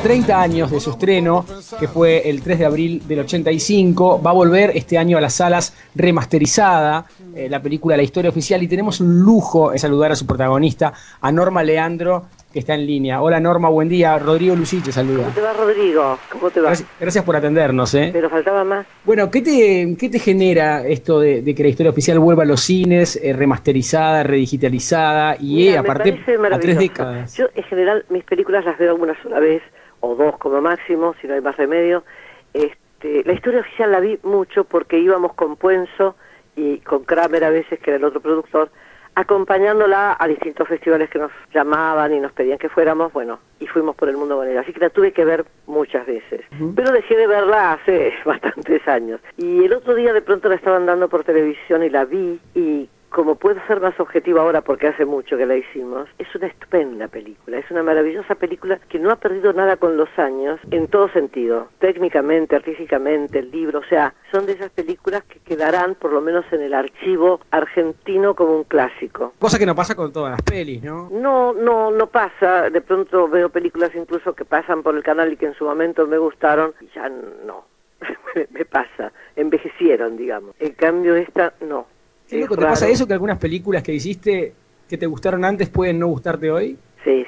30 años de su estreno, que fue el 3 de abril del 85. Va a volver este año a las salas remasterizada, la película La Historia Oficial, y tenemos un lujo en saludar a su protagonista, a Norma Leandro, que está en línea. Hola Norma, buen día. Rodrigo Lucich te saluda. ¿Cómo te va, Rodrigo? ¿Cómo te va? Gracias por atendernos. Pero faltaba más. Bueno, ¿qué te genera esto de que La Historia Oficial vuelva a los cines, remasterizada, redigitalizada y Mira, aparte a 3 décadas? Yo, en general, mis películas las veo una sola vez, o dos como máximo, si no hay más remedio. La Historia Oficial la vi mucho porque íbamos con Puenzo y con Kramer a veces, que era el otro productor, acompañándola a distintos festivales que nos llamaban y nos pedían que fuéramos, bueno, y fuimos por el mundo con ella, así que la tuve que ver muchas veces, pero dejé de verla hace bastantes años, y el otro día de pronto la estaban dando por televisión y la vi, y como puedo ser más objetiva ahora porque hace mucho que la hicimos, es una estupenda película, es una maravillosa película que no ha perdido nada con los años, en todo sentido, técnicamente, artísticamente, el libro, o sea, son de esas películas que quedarán por lo menos en el archivo argentino como un clásico. Cosa que no pasa con todas las pelis, ¿no? No pasa, de pronto veo películas incluso que pasan por el canal y que en su momento me gustaron, y ya no, me pasa, envejecieron, digamos, en cambio esta no. ¿Te pasa eso, que algunas películas que hiciste que te gustaron antes pueden no gustarte hoy? Sí.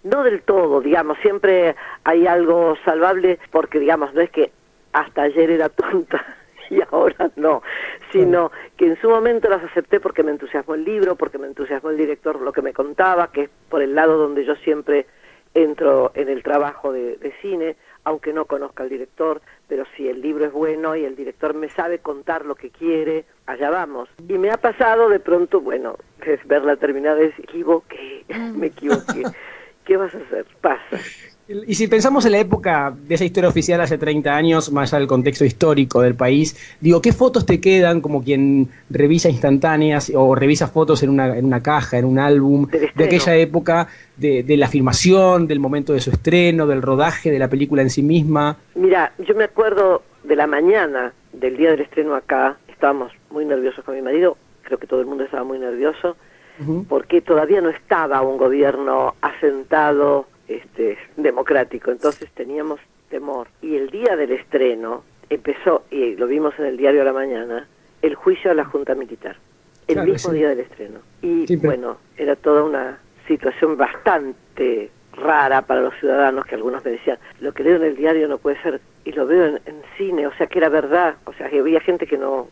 No del todo, digamos, siempre hay algo salvable porque, digamos, no es que hasta ayer era tonta y ahora no, sino que en su momento las acepté porque me entusiasmó el libro, porque me entusiasmó el director lo que me contaba, que es por el lado donde yo siempre entro en el trabajo de cine, aunque no conozca al director, pero si el libro es bueno y el director me sabe contar lo que quiere, allá vamos. Y me ha pasado de pronto, bueno, verla terminada y me equivoqué. ¿Qué vas a hacer? Pasa. Y si pensamos en la época de esa Historia Oficial hace 30 años, más allá del contexto histórico del país, digo, ¿qué fotos te quedan como quien revisa instantáneas o revisa fotos en una caja, en un álbum de aquella época, de la filmación, del momento de su estreno, del rodaje de la película en sí misma? Mira, yo me acuerdo de la mañana del día del estreno acá, estábamos muy nerviosos con mi marido, creo que todo el mundo estaba muy nervioso, porque todavía no estaba un gobierno asentado, democrático, entonces teníamos temor. Y el día del estreno empezó, y lo vimos en el diario a la mañana, el juicio a la Junta Militar, el mismo día del estreno. Y bueno, era toda una situación bastante rara para los ciudadanos, que algunos me decían, lo que leo en el diario no puede ser, y lo veo en cine, o sea que era verdad, o sea que había gente que no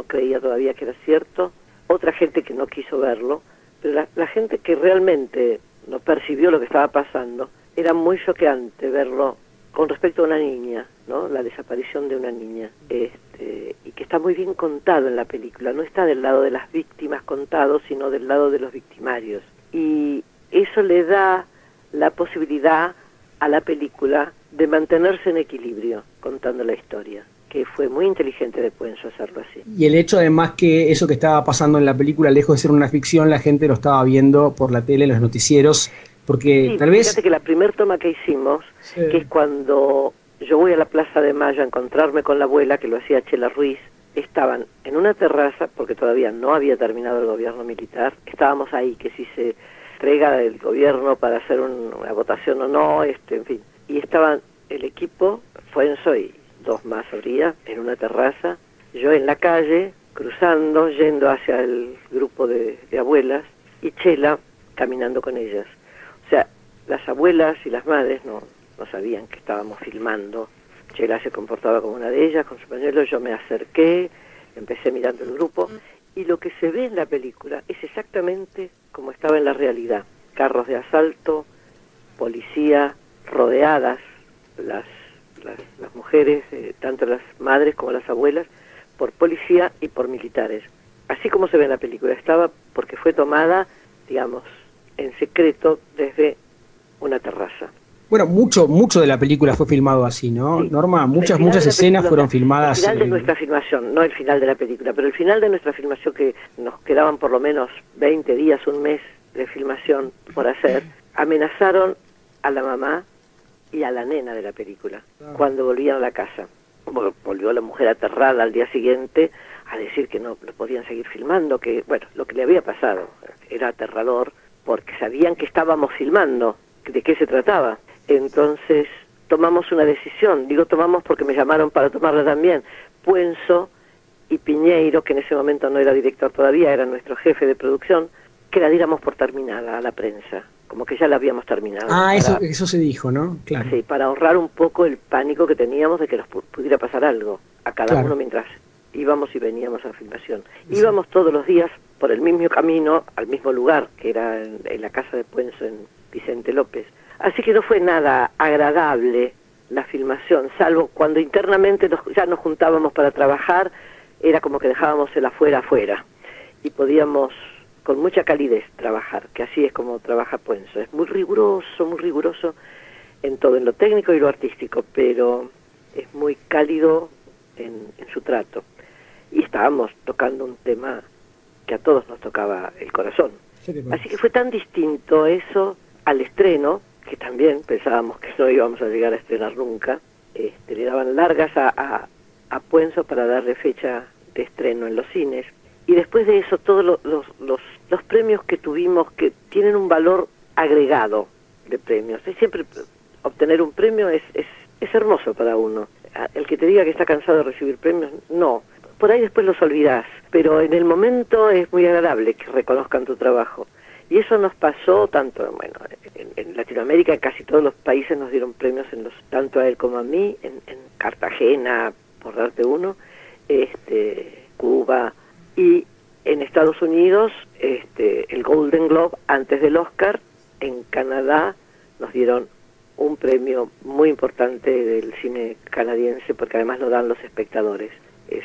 creía todavía que era cierto, otra gente que no quiso verlo, pero la gente que realmente no percibió lo que estaba pasando, era muy choqueante verlo con respecto a una niña, ¿no? La desaparición de una niña, y que está muy bien contado en la película, no está del lado de las víctimas contado, sino del lado de los victimarios, y eso le da la posibilidad a la película de mantenerse en equilibrio contando la historia, que fue muy inteligente de Puenzo hacerlo así. Y el hecho además que eso que estaba pasando en la película, lejos de ser una ficción, la gente lo estaba viendo por la tele, en los noticieros, porque tal vez... Fíjate que la primer toma que hicimos, que es cuando yo voy a la Plaza de Mayo a encontrarme con la abuela, que lo hacía Chela Ruiz, estaban en una terraza, porque todavía no había terminado el gobierno militar, estábamos ahí, que si se entrega del gobierno para hacer una votación o no, en fin, y estaban el equipo, Fuenzo y dos más habría, en una terraza, yo en la calle, cruzando, yendo hacia el grupo de abuelas, y Chela caminando con ellas. O sea, las abuelas y las madres no sabían que estábamos filmando. Chela se comportaba como una de ellas, con su pañuelo, yo me acerqué, empecé mirando el grupo, y lo que se ve en la película es exactamente como estaba en la realidad. Carros de asalto, policía, rodeadas, las mujeres, tanto las madres como las abuelas, por policía y por militares. Así como se ve en la película, estaba porque fue tomada, digamos, en secreto desde una terraza. Bueno, mucho de la película fue filmado así, ¿no, Sí. Norma? Muchas escenas fueron filmadas. El final de nuestra filmación, no el final de la película, pero el final de nuestra filmación, que nos quedaban por lo menos 20 días, un mes de filmación por hacer, amenazaron a la mamá y a la nena de la película cuando volvían a la casa. Volvió la mujer aterrada al día siguiente a decir que no podían seguir filmando, que bueno, lo que le había pasado era aterrador porque sabían que estábamos filmando, de qué se trataba. Entonces tomamos una decisión, digo tomamos porque me llamaron para tomarla también. Puenzo y Piñeiro, que en ese momento no era director todavía, era nuestro jefe de producción, que la diéramos por terminada a la prensa, como que ya la habíamos terminado. Ah, eso se dijo, ¿no? Claro. Sí, para ahorrar un poco el pánico que teníamos de que nos pudiera pasar algo a cada uno mientras íbamos y veníamos a la filmación. Sí. Íbamos todos los días por el mismo camino, al mismo lugar, que era en la casa de Puenzo, en Vicente López. Así que no fue nada agradable la filmación, salvo cuando internamente ya nos juntábamos para trabajar, era como que dejábamos el afuera, y podíamos con mucha calidez trabajar, que así es como trabaja Puenzo. Es muy riguroso en todo, en lo técnico y lo artístico, pero es muy cálido en su trato. Y estábamos tocando un tema que a todos nos tocaba el corazón. Así que fue tan distinto eso al estreno, que también pensábamos que no íbamos a llegar a estrenar nunca. Le daban largas a Puenzo para darle fecha de estreno en los cines. Y después de eso, todos los premios que tuvimos, que tienen un valor agregado de premios. Siempre obtener un premio es hermoso para uno. El que te diga que está cansado de recibir premios, no. Por ahí después los olvidás, pero en el momento es muy agradable que reconozcan tu trabajo. Y eso nos pasó tanto, bueno, en Latinoamérica, en casi todos los países nos dieron premios, tanto a él como a mí, en Cartagena, por darte uno, Cuba, y en Estados Unidos, el Golden Globe antes del Oscar, en Canadá nos dieron un premio muy importante del cine canadiense, porque además lo dan los espectadores. Es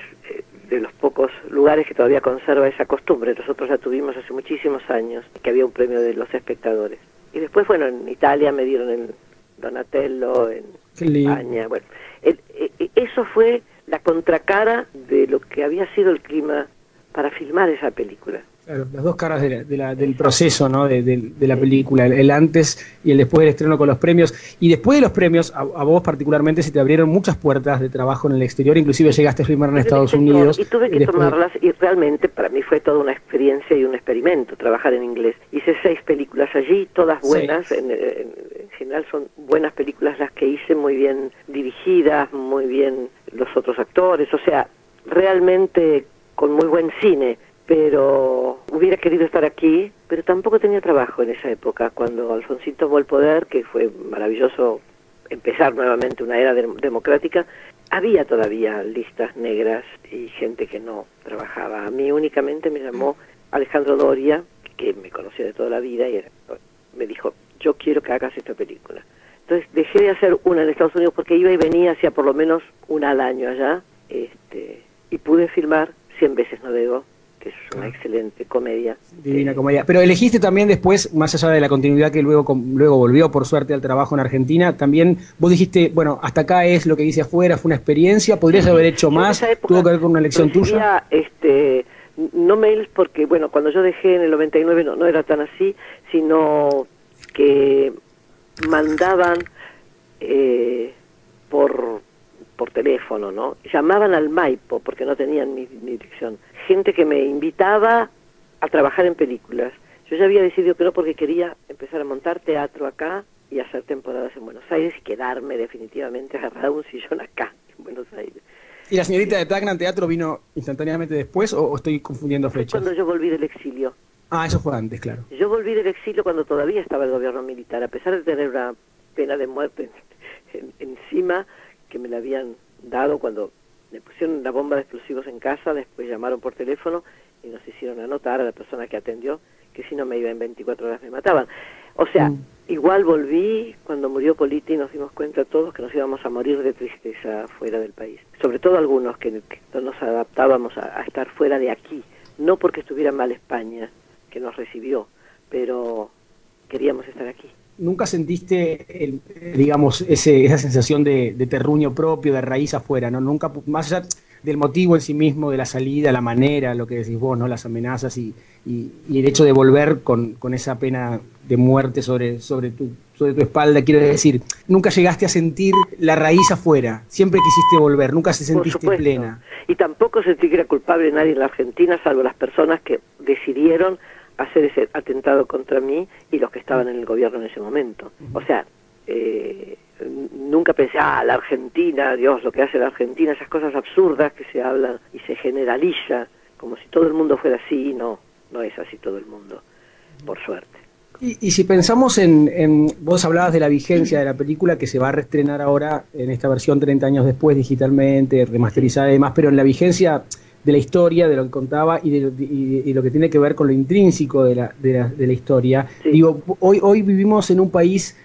de los pocos lugares que todavía conserva esa costumbre. Nosotros la tuvimos hace muchísimos años, que había un premio de los espectadores. Y después, bueno, en Italia me dieron el Donatello, en España. Bueno, eso fue la contracara de lo que había sido el clima para filmar esa película. Claro, las dos caras del proceso, ¿no? de la película, el antes y el después del estreno con los premios. Y después de los premios, a vos particularmente se te abrieron muchas puertas de trabajo en el exterior, inclusive llegaste a filmar en Estados Unidos. Y tuve que tomarlas, y realmente para mí fue toda una experiencia y un experimento trabajar en inglés. Hice 6 películas allí, todas buenas, en general son buenas películas las que hice, muy bien dirigidas, muy bien los otros actores, o sea, realmente con muy buen cine. Pero hubiera querido estar aquí, pero tampoco tenía trabajo en esa época, cuando Alfonsín tomó el poder, que fue maravilloso empezar nuevamente una era democrática. Había todavía listas negras y gente que no trabajaba. A mí únicamente me llamó Alejandro Doria, que me conocía de toda la vida, y me dijo, yo quiero que hagas esta película. Entonces dejé de hacer una en Estados Unidos porque iba y venía, hacía por lo menos una al año allá, y pude filmar 100 veces Navego, que es una excelente comedia. Divina comedia. Pero elegiste también después, más allá de la continuidad que luego volvió por suerte al trabajo en Argentina, también vos dijiste, bueno, hasta acá es lo que hice afuera, fue una experiencia, podrías haber hecho más, tuvo que ver con una elección tuya. No mails porque, bueno, cuando yo dejé en el 99 no era tan así, sino que mandaban por teléfono, ¿no? Llamaban al Maipo porque no tenían mi dirección. Gente que me invitaba a trabajar en películas. Yo ya había decidido que no porque quería empezar a montar teatro acá y hacer temporadas en Buenos Aires y quedarme definitivamente agarrada a un sillón acá, en Buenos Aires. ¿Y la señorita de Tacna Teatro vino instantáneamente después o estoy confundiendo fechas? Cuando yo volví del exilio. Ah, eso fue antes, claro. Yo volví del exilio cuando todavía estaba el gobierno militar, a pesar de tener una pena de muerte encima, que me la habían dado cuando me pusieron la bomba de explosivos en casa, después llamaron por teléfono y nos hicieron anotar a la persona que atendió que si no me iba en 24 horas me mataban. O sea, igual volví cuando murió Politi y nos dimos cuenta todos que nos íbamos a morir de tristeza fuera del país. Sobre todo algunos que no nos adaptábamos a estar fuera de aquí, no porque estuviera mal España, que nos recibió, pero queríamos estar aquí. ¿Nunca sentiste, digamos, esa sensación de terruño propio, de raíz afuera, ¿no? Nunca, más allá del motivo en sí mismo, de la salida, la manera, lo que decís vos, ¿no? Las amenazas y el hecho de volver con esa pena de muerte sobre tu espalda, quiero decir, nunca llegaste a sentir la raíz afuera, siempre quisiste volver, nunca se sentiste plena. Y tampoco sentí que era culpable nadie en la Argentina, salvo las personas que decidieron hacer ese atentado contra mí y los que estaban en el gobierno en ese momento. O sea, nunca pensé, la Argentina, Dios, lo que hace la Argentina, esas cosas absurdas que se hablan y se generaliza, como si todo el mundo fuera así. No, no es así todo el mundo, por suerte. Y si pensamos vos hablabas de la vigencia de la película que se va a reestrenar ahora en esta versión 30 años después, digitalmente, remasterizada y demás, pero en la vigencia de la historia, de lo que contaba y lo que tiene que ver con lo intrínseco de la historia. Sí. Digo, hoy vivimos en un país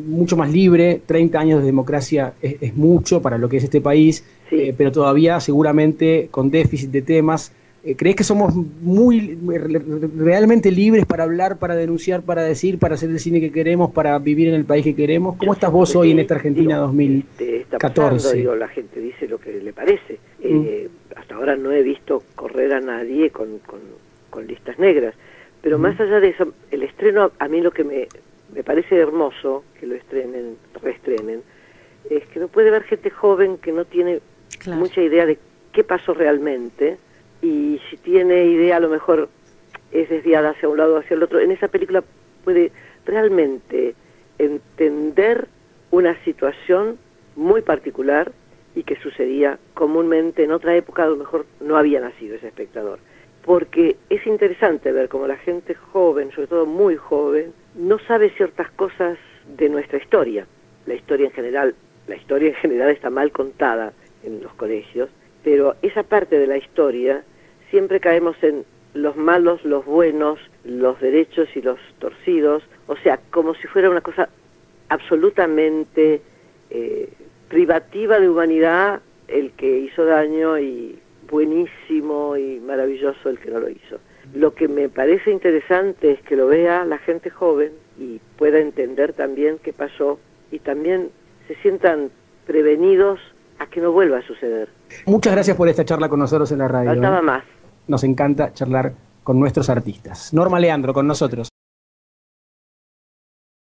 mucho más libre, 30 años de democracia es mucho para lo que es este país, sí. Pero todavía seguramente con déficit de temas. ¿Crees que somos realmente libres para hablar, para denunciar, para decir, para hacer el cine que queremos, para vivir en el país que queremos? ¿Cómo estás vos hoy en esta Argentina 2014? Está pasando, la gente dice lo que le parece. Hasta ahora no he visto correr a nadie con listas negras. Pero más allá de eso, el estreno, a mí lo que me parece hermoso, que lo reestrenen, es que no puede ver gente joven que no tiene mucha idea de qué pasó realmente. Y si tiene idea, a lo mejor es desviada hacia un lado o hacia el otro. En esa película puede realmente entender una situación muy particular y que sucedía comúnmente en otra época. A lo mejor no había nacido ese espectador. Porque es interesante ver cómo la gente joven, sobre todo muy joven, no sabe ciertas cosas de nuestra historia. La historia en general está mal contada en los colegios, pero esa parte de la historia siempre caemos en los malos, los buenos, los derechos y los torcidos, o sea, como si fuera una cosa absolutamente privativa de humanidad el que hizo daño y buenísimo y maravilloso el que no lo hizo. Lo que me parece interesante es que lo vea la gente joven y pueda entender también qué pasó y también se sientan prevenidos a que no vuelva a suceder. Muchas gracias por esta charla con nosotros en la radio. Faltaba más. Nos encanta charlar con nuestros artistas. Norma Leandro con nosotros.